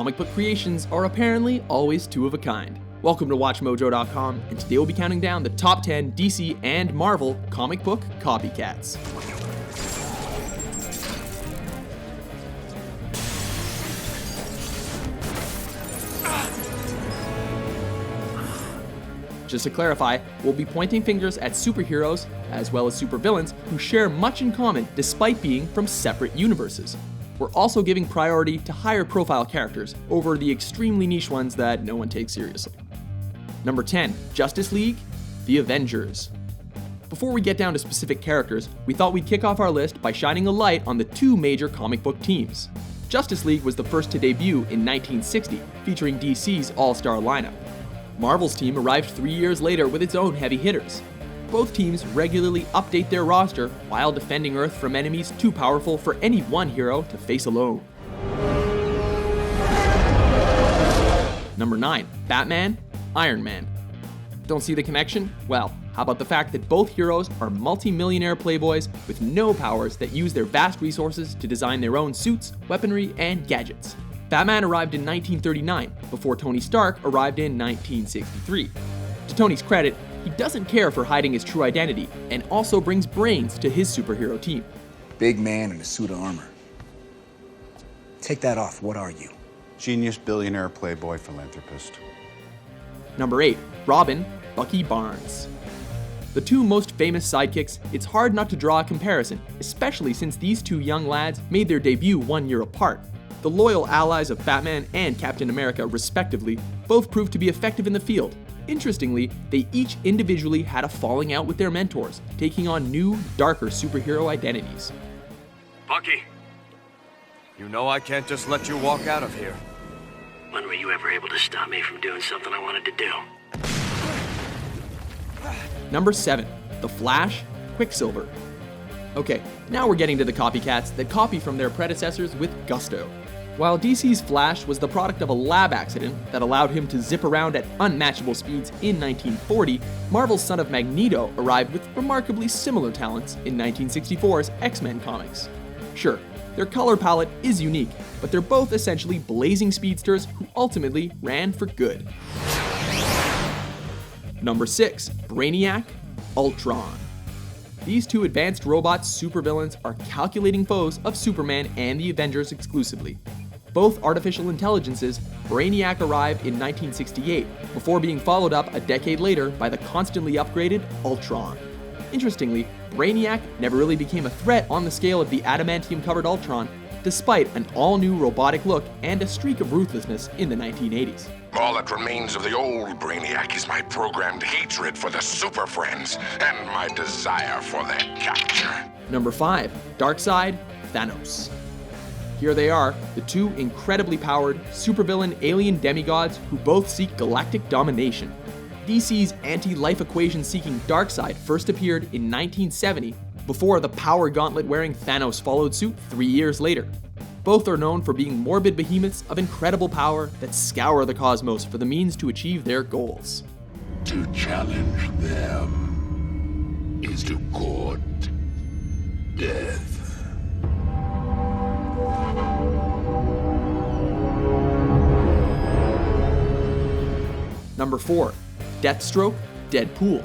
comic book creations are apparently always two of a kind. Welcome to WatchMojo.com, and today we'll be counting down the top 10 DC and Marvel comic book copycats. Just to clarify, we'll be pointing fingers at superheroes, as well as supervillains, who share much in common despite being from separate universes. We're also giving priority to higher profile characters over the extremely niche ones that no one takes seriously. Number 10, Justice League, The Avengers. Before we get down to specific characters, we thought we'd kick off our list by shining a light on the two major comic book teams. Justice League was the first to debut in 1960, featuring DC's all-star lineup. Marvel's team arrived 3 years later with its own heavy hitters. Both teams regularly update their roster while defending Earth from enemies too powerful for any one hero to face alone. Number 9, Batman, Iron Man. Don't see the connection? Well, how about the fact that both heroes are multi-millionaire playboys with no powers that use their vast resources to design their own suits, weaponry, and gadgets. Batman arrived in 1939, before Tony Stark arrived in 1963. To Tony's credit, he doesn't care for hiding his true identity, and also brings brains to his superhero team. Big man in a suit of armor. Take that off, what are you? Genius, billionaire, playboy, philanthropist. Number 8, Robin, Bucky Barnes. The two most famous sidekicks, it's hard not to draw a comparison, especially since these two young lads made their debut 1 year apart. The loyal allies of Batman and Captain America, respectively, both proved to be effective in the field. Interestingly, they each individually had a falling out with their mentors, taking on new, darker superhero identities. Bucky, you know I can't just let you walk out of here. When were you ever able to stop me from doing something I wanted to do? Number 7, The Flash, Quicksilver. Okay, now we're getting to the copycats that copy from their predecessors with gusto. While DC's Flash was the product of a lab accident that allowed him to zip around at unmatchable speeds in 1940, Marvel's Son of Magneto arrived with remarkably similar talents in 1964's X-Men comics. Sure, their color palette is unique, but they're both essentially blazing speedsters who ultimately ran for good. Number 6, Brainiac Ultron. These two advanced robot supervillains are calculating foes of Superman and the Avengers exclusively. Both artificial intelligences, Brainiac arrived in 1968, before being followed up a decade later by the constantly upgraded Ultron. Interestingly, Brainiac never really became a threat on the scale of the adamantium-covered Ultron, despite an all-new robotic look and a streak of ruthlessness in the 1980s. All that remains of the old Brainiac is my programmed hatred for the Super Friends and my desire for their capture. Number 5, Darkseid Thanos. Here they are, the two incredibly powered, supervillain alien demigods who both seek galactic domination. DC's anti-life equation-seeking Darkseid first appeared in 1970, before the power gauntlet-wearing Thanos followed suit 3 years later. Both are known for being morbid behemoths of incredible power that scour the cosmos for the means to achieve their goals. To challenge them is to court death. Number 4, Deathstroke Deadpool.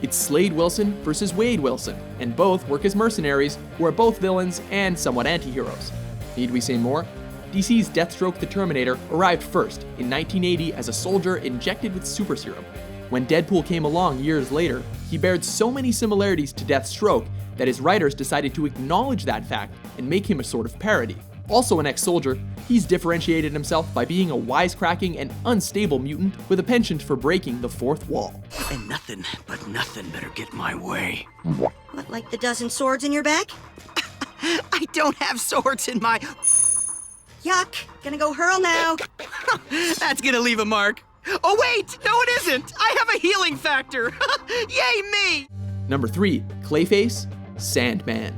It's Slade Wilson versus Wade Wilson, and both work as mercenaries who are both villains and somewhat anti-heroes. Need we say more? DC's Deathstroke the Terminator arrived first in 1980 as a soldier injected with super serum. When Deadpool came along years later, he bared so many similarities to Deathstroke that his writers decided to acknowledge that fact and make him a sort of parody. Also an ex-soldier, he's differentiated himself by being a wisecracking and unstable mutant with a penchant for breaking the fourth wall. And nothing better get my way. What, like the dozen swords in your back? I don't have swords in my... Yuck, gonna go hurl now. That's gonna leave a mark. Oh wait, no it isn't! I have a healing factor! Yay me! Number 3, Clayface Sandman.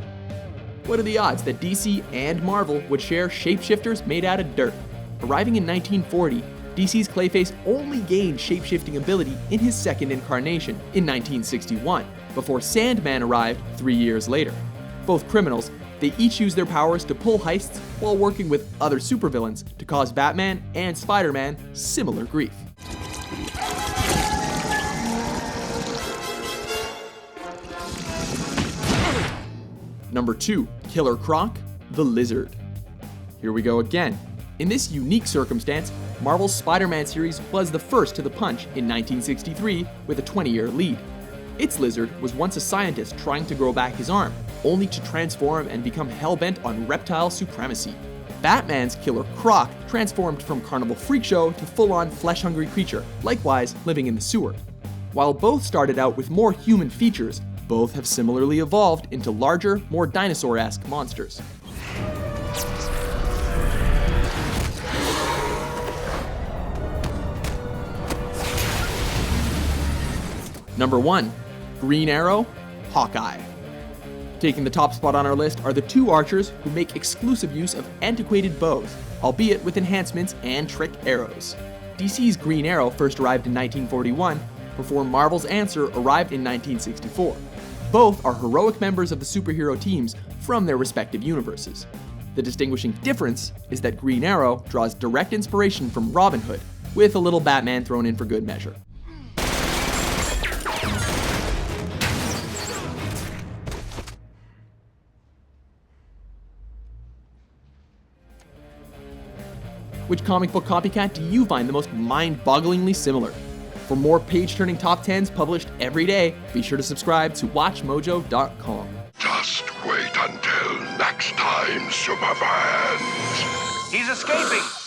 What are the odds that DC and Marvel would share shapeshifters made out of dirt? Arriving in 1940, DC's Clayface only gained shapeshifting ability in his second incarnation in 1961, before Sandman arrived 3 years later. Both criminals, They each use their powers to pull heists while working with other supervillains to cause Batman and Spider-Man similar grief. Number 2, Killer Croc, the Lizard. Here we go again. In this unique circumstance, Marvel's Spider-Man series was the first to the punch in 1963 with a 20-year lead. Its Lizard was once a scientist trying to grow back his arm, only to transform and become hell-bent on reptile supremacy. Batman's Killer Croc transformed from carnival freak show to full-on flesh-hungry creature, likewise living in the sewer. While both started out with more human features, both have similarly evolved into larger, more dinosaur-esque monsters. Number 1, Green Arrow, Hawkeye. Taking the top spot on our list are the two archers who make exclusive use of antiquated bows, albeit with enhancements and trick arrows. DC's Green Arrow first arrived in 1941, before Marvel's answer arrived in 1964. Both are heroic members of the superhero teams from their respective universes. The distinguishing difference is that Green Arrow draws direct inspiration from Robin Hood, with a little Batman thrown in for good measure. Which comic book copycat do you find the most mind-bogglingly similar? For more page-turning top 10s published every day, be sure to subscribe to WatchMojo.com. Just wait until next time, Superfans. He's escaping!